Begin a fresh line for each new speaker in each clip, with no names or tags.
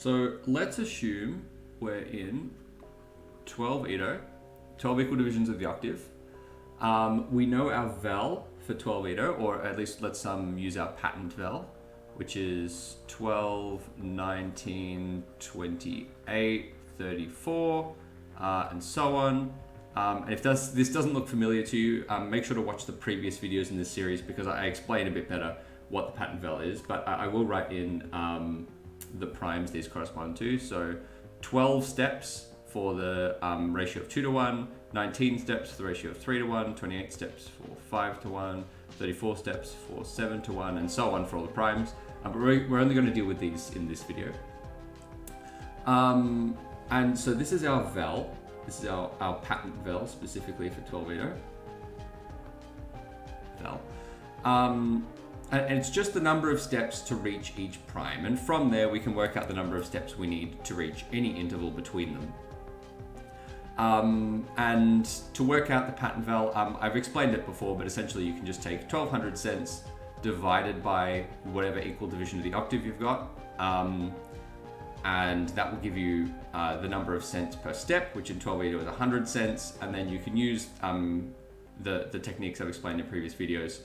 So let's assume we're in 12 Edo, 12 equal divisions of the octave. We know our vel for 12 Edo, or at least let's use our patent vel, which is 12, 19, 28, 34, and so on. And if this doesn't look familiar to you, make sure to watch the previous videos in this series because I explain a bit better what the patent vel is, but I will write in the primes these correspond to. So 12 steps for the ratio of 2 to 1, 19 steps for the ratio of 3 to 1, 28 steps for 5 to 1, 34 steps for 7 to 1, and so on for all the primes. But we're only going to deal with these in this video. And so this is our vel. This is our patent vel specifically for 12 Edo. Vel. And it's just the number of steps to reach each prime. And from there, we can work out the number of steps we need to reach any interval between them. And to work out the patent vel, I've explained it before, but essentially you can just take 1200 cents divided by whatever equal division of the octave you've got. And that will give you the number of cents per step, which in 12 Edo is 100 cents. And then you can use the techniques I've explained in previous videos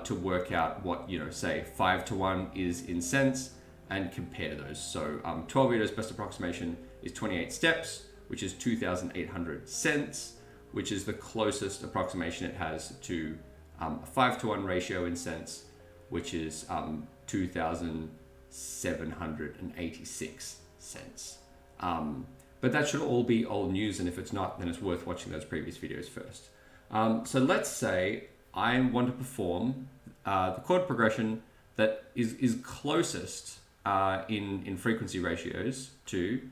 to work out what, say 5 to 1 is in cents and compare those. So 12 Edo's best approximation is 28 steps, which is 2,800 cents, which is the closest approximation it has to a 5 to 1 ratio in cents, which is 2,786 cents. But that should all be old news, and if it's not, then it's worth watching those previous videos first. So let's say I want to perform the chord progression that is closest in frequency ratios to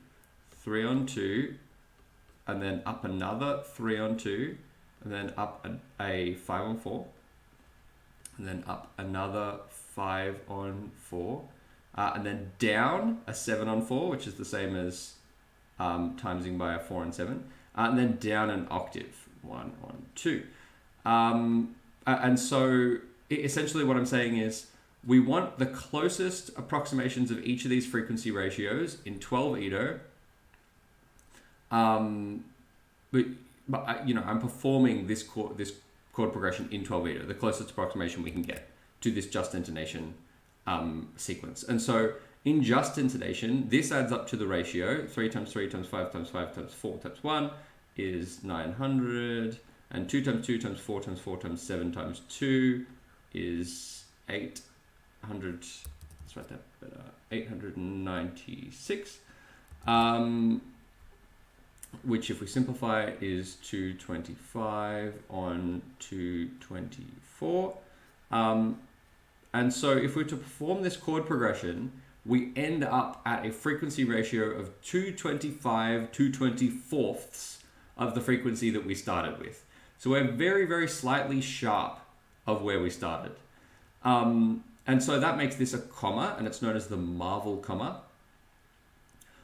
3 on 2, and then up another 3 on 2, and then up a 5 on 4, and then up another 5 on 4, and then down a 7 on 4, which is the same as timesing by a 4 and 7, and then down an octave, 1 on 2. And so essentially what I'm saying is we want the closest approximations of each of these frequency ratios in 12 Edo. But I'm performing this chord progression in 12 Edo, the closest approximation we can get to this just intonation sequence. And so in just intonation, this adds up to the ratio 3 times 3 times 5 times 5 times 4 times 1 is 900, and 2 times 2 times 4 times 4 times 7 times 2 is 800. Let's write that better. 896. Which if we simplify is 225 on 224. And so if we're to perform this chord progression, we end up at a frequency ratio of 225 2/24ths of the frequency that we started with. So we're very, very slightly sharp of where we started. And so that makes this a comma, and it's known as the Marvel comma.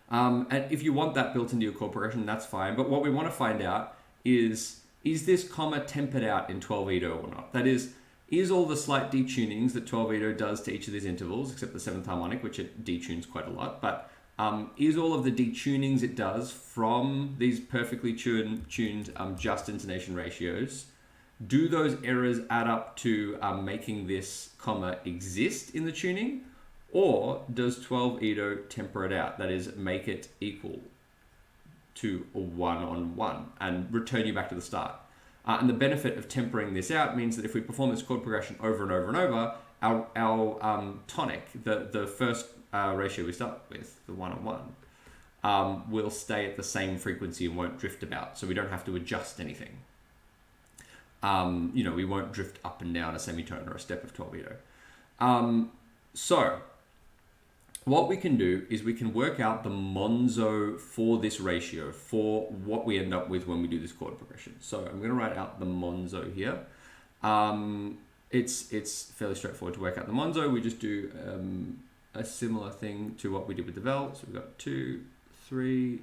And if you want that built into your chord progression, that's fine. But what we want to find out is this comma tempered out in 12 Edo or not? That is all the slight detunings that 12 Edo does to each of these intervals, except the 7th harmonic, which it detunes quite a lot, but is all of the detunings it does from these perfectly tuned just intonation ratios, do those errors add up to making this comma exist in the tuning? Or does 12 Edo temper it out? That is, make it equal to a 1 on 1 and return you back to the start. And the benefit of tempering this out means that if we perform this chord progression over and over and over, our tonic, the first ratio we start with, the 1 on 1, will stay at the same frequency and won't drift about. So we don't have to adjust anything. We won't drift up and down a semitone or a step of 12 Edo. So what we can do is we can work out the monzo for this ratio, for what we end up with when we do this chord progression. So I'm going to write out the monzo here. It's fairly straightforward to work out the monzo. We just do a similar thing to what we did with the vel. So we've got 2, 3,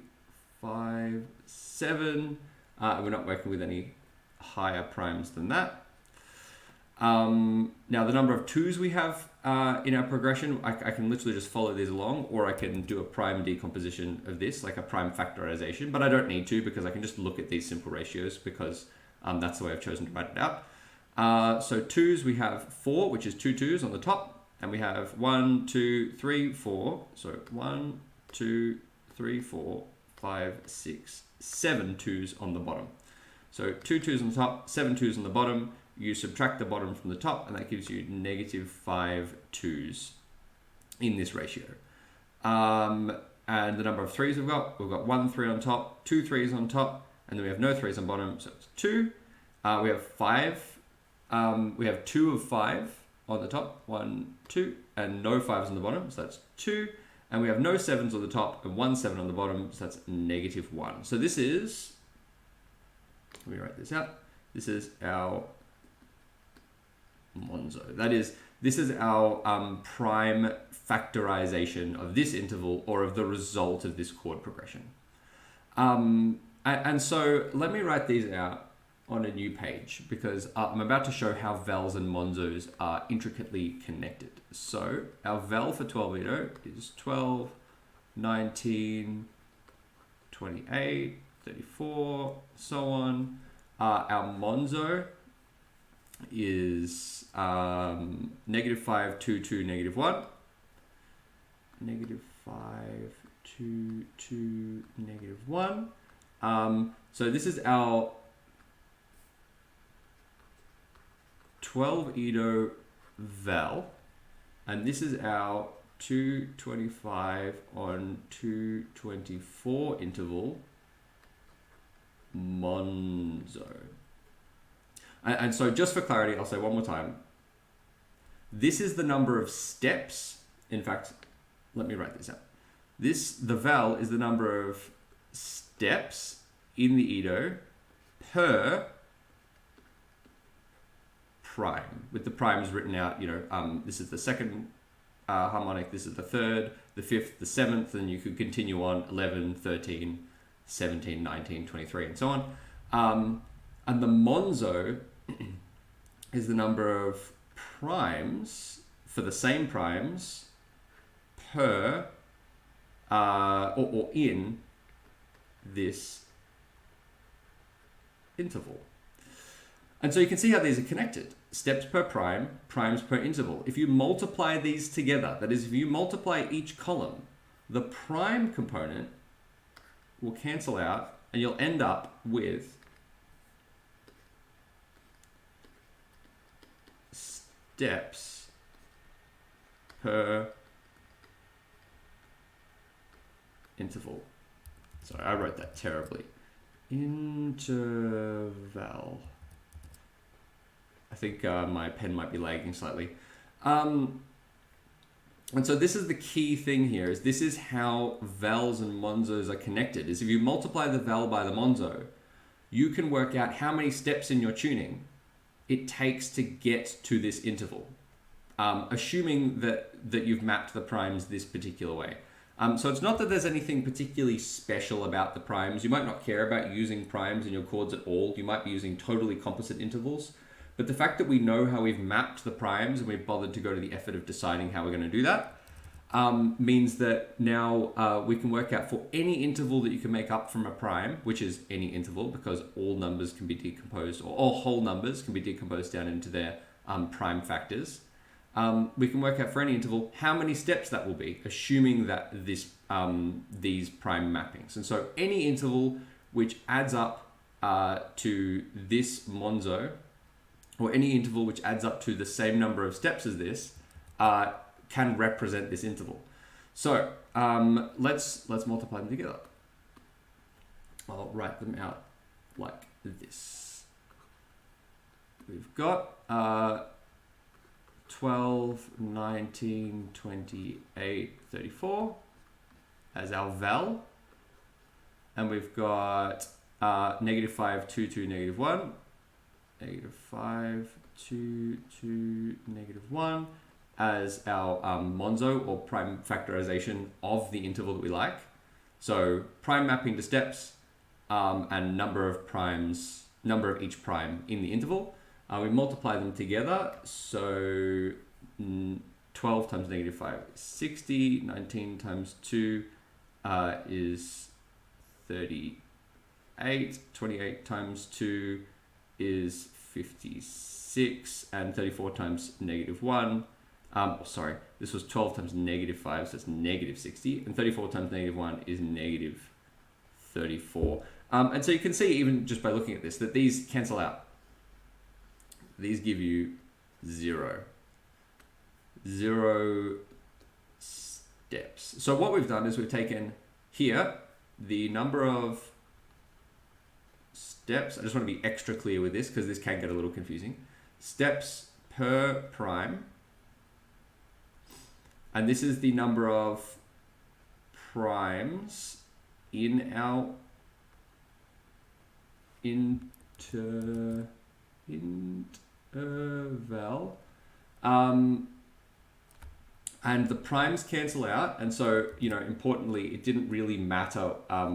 5, 7. We're not working with any higher primes than that. Now the number of 2's we have in our progression, I can literally just follow these along, or I can do a prime decomposition of this, like a prime factorization, but I don't need to because I can just look at these simple ratios because that's the way I've chosen to write it out. So 2's, we have 4, which is 2 2's on the top, and we have 1, 2, 3, 4. So 1, 2, 3, 4, 5, 6, 7 2's on the bottom. So 2 2's on the top, 7 2's on the bottom. You subtract the bottom from the top, and that gives you negative 5 2's in this ratio. And the number of 3's we've got 1 3 on top, 2 3's on top, and then we have no 3's on bottom, so it's 2. We have 5. We have 2 of 5 on the top, 1, 2, and no 5's on the bottom, so that's 2. And we have no 7's on the top and 1 7 on the bottom, so that's negative 1. So this is, let me write this out. This is our monzo. That is, this is our prime factorization of this interval or of the result of this chord progression. And so let me write these out on a new page because I'm about to show how vals and monzos are intricately connected. So our val for 12-ito is 12, 19, 28, 34, so on. Our monzo is negative 5, 2, 2, negative 1. Negative 5, 2, 2, negative 1. So this is our 12-ito val, and this is our 225 on 224 interval monzo. And so just for clarity, I'll say one more time. This is the number of steps. In fact, let me write this out. The val is the number of steps in the ito per prime, with the primes written out, this is the second harmonic, this is the third, the fifth, the seventh, and you could continue on 11, 13, 17, 19, 23, and so on. And the monzo is the number of primes for the same primes per or in this interval. And so you can see how these are connected. Steps per prime, primes per interval. If you multiply these together, that is, if you multiply each column, the prime component will cancel out and you'll end up with steps per interval. Sorry, I wrote that terribly. Interval. I think my pen might be lagging slightly. And so this is the key thing here, is this is how vals and monzos are connected, is if you multiply the val by the monzo, you can work out how many steps in your tuning it takes to get to this interval, assuming that you've mapped the primes this particular way. So it's not that there's anything particularly special about the primes. You might not care about using primes in your chords at all. You might be using totally composite intervals. But the fact that we know how we've mapped the primes and we've bothered to go to the effort of deciding how we're going to do that means that now we can work out for any interval that you can make up from a prime, which is any interval because all numbers can be decomposed, or all whole numbers can be decomposed down into their prime factors. We can work out for any interval how many steps that will be, assuming that these prime mappings. And so any interval which adds up to this monzo, or any interval which adds up to the same number of steps as this, can represent this interval. So let's multiply them together. I'll write them out like this. We've got 12, 19, 28, 34 as our val. And we've got negative 5, 2, 2, negative 1. Negative 5, 2, 2, negative 1 as our monzo, or prime factorization of the interval that we like. So prime mapping to steps and number of each prime in the interval. We multiply them together, so 12 times negative 5 is 60, 19 times 2 is 38, 28 times 2 is 56, and 34 times negative 1, sorry, this was 12 times negative 5, so it's negative 60, and 34 times negative 1 is negative 34. And so you can see, even just by looking at this, that these cancel out. These give you 0. 0 steps. So what we've done is we've taken here the number of steps. I just want to be extra clear with this because this can get a little confusing. Steps per prime. And this is the number of primes in our interval. And the primes cancel out, and so, you know, importantly, it didn't really matter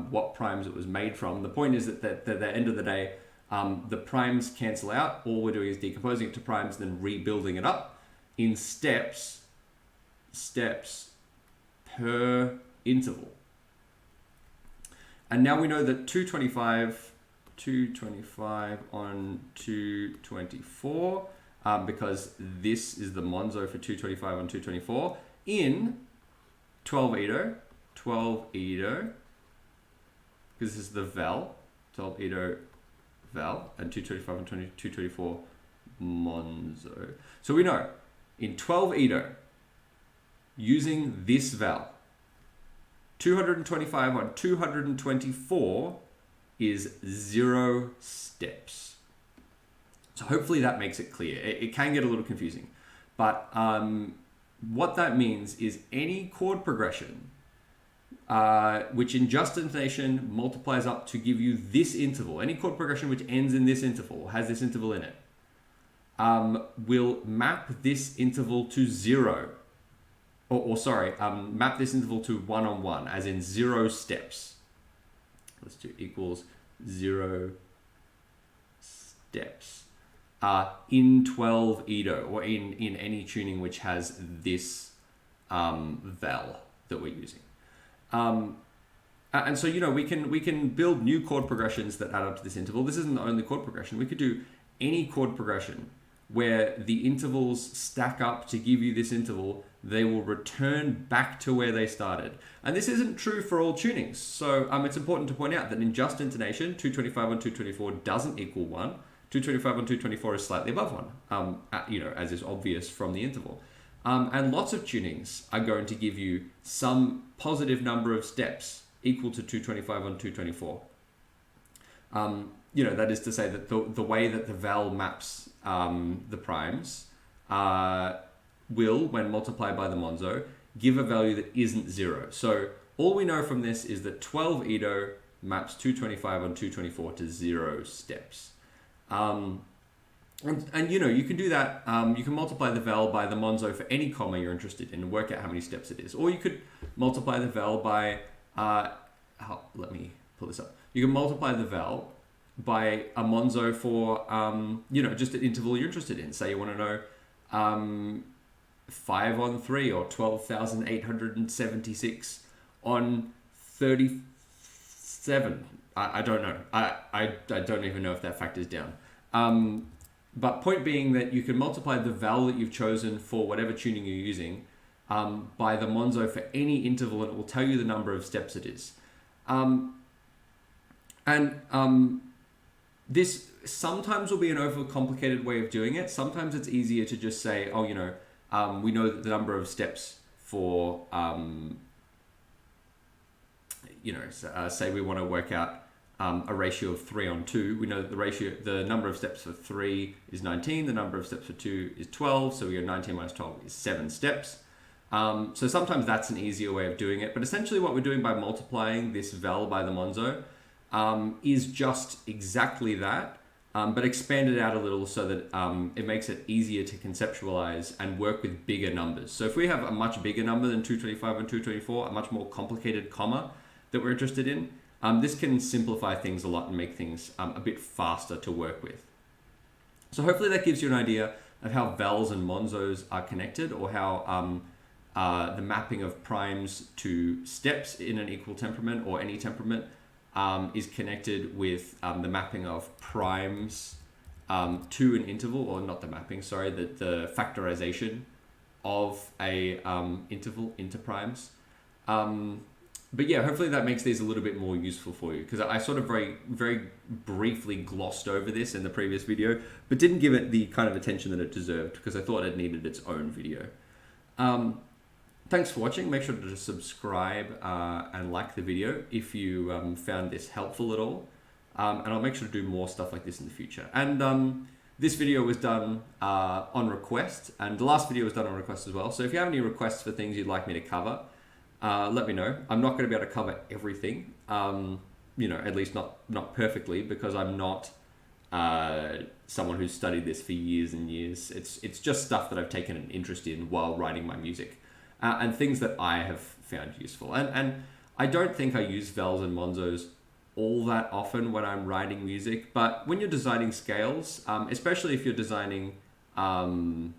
what primes it was made from. The point is that at the end of the day, the primes cancel out. All we're doing is decomposing it to primes, then rebuilding it up in steps per interval. And now we know that 225 on 224, because this is the monzo for 225 on 224 in 12 Edo, because this is the val, 12 Edo val, and 225 on 224 monzo. So we know in 12 Edo, using this val, 225 on 224 is 0 steps. So hopefully that makes it clear. It can get a little confusing, but what that means is any chord progression which in just intonation multiplies up to give you this interval, any chord progression which ends in this interval, has this interval in it, will map this interval to 0. Map this interval to 1-on-1, as in 0 steps. Let's do equals 0 steps. In 12 Edo, or in any tuning which has this val that we're using. And so, you know, we can build new chord progressions that add up to this interval. This isn't the only chord progression. We could do any chord progression where the intervals stack up to give you this interval. They will return back to where they started. And this isn't true for all tunings. So it's important to point out that in just intonation, 225 on 224 doesn't equal 1. 225 on 224 is slightly above 1, you know, as is obvious from the interval. And lots of tunings are going to give you some positive number of steps equal to 225 on 224. You know, that is to say that the way that the val maps the primes will, when multiplied by the monzo, give a value that isn't 0. So all we know from this is that 12 Edo maps 225 on 224 to 0 steps. And you know, you can do that. You can multiply the val by the monzo for any comma you're interested in and work out how many steps it is. Or you could multiply the val by, let me pull this up. You can multiply the val by a monzo for, you know, just an interval you're interested in. Say you want to know 5 on 3 or 12,876 on 37. I don't know. I don't even know if that factors down. But point being that you can multiply the val that you've chosen for whatever tuning you're using by the monzo for any interval, and it will tell you the number of steps it is. This sometimes will be an overcomplicated way of doing it. Sometimes it's easier to just say, oh, you know, we know that the number of steps for, you know, say we want to work out a ratio of 3 on 2. We know that the number of steps for 3 is 19, the number of steps for 2 is 12, so we go 19 minus 12 is 7 steps. So sometimes that's an easier way of doing it, but essentially what we're doing by multiplying this val by the monzo is just exactly that, but expanded out a little so that it makes it easier to conceptualize and work with bigger numbers. So if we have a much bigger number than 225 and 224, a much more complicated comma that we're interested in, this can simplify things a lot and make things a bit faster to work with. So hopefully that gives you an idea of how vowels and monzos are connected, or how the mapping of primes to steps in an equal temperament or any temperament is connected with the mapping of primes to an interval, or not the mapping, sorry, the factorization of a interval into primes. But yeah, hopefully that makes these a little bit more useful for you, because I sort of very briefly glossed over this in the previous video, but didn't give it the kind of attention that it deserved, because I thought it needed its own video. Thanks for watching. Make sure to subscribe and like the video if you found this helpful at all. And I'll make sure to do more stuff like this in the future. And this video was done on request, and the last video was done on request as well. So if you have any requests for things you'd like me to cover, let me know. I'm not going to be able to cover everything, at least not perfectly, because I'm not someone who's studied this for years and years. It's just stuff that I've taken an interest in while writing my music, and things that I have found useful. And I don't think I use vowels and monzos all that often when I'm writing music, but when you're designing scales, especially if you're designing, unequal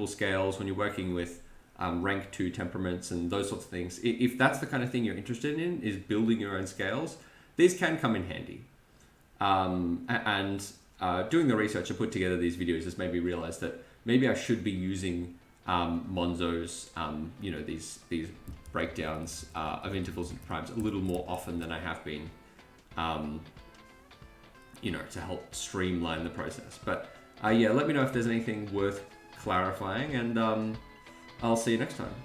scales, when you're working with rank 2 temperaments and those sorts of things, if that's the kind of thing you're interested in, is building your own scales, these can come in handy. Doing the research to put together these videos has made me realize that maybe I should be using monzos, these breakdowns of intervals and primes a little more often than I have been, to help streamline the process. But let me know if there's anything worth clarifying, and I'll see you next time.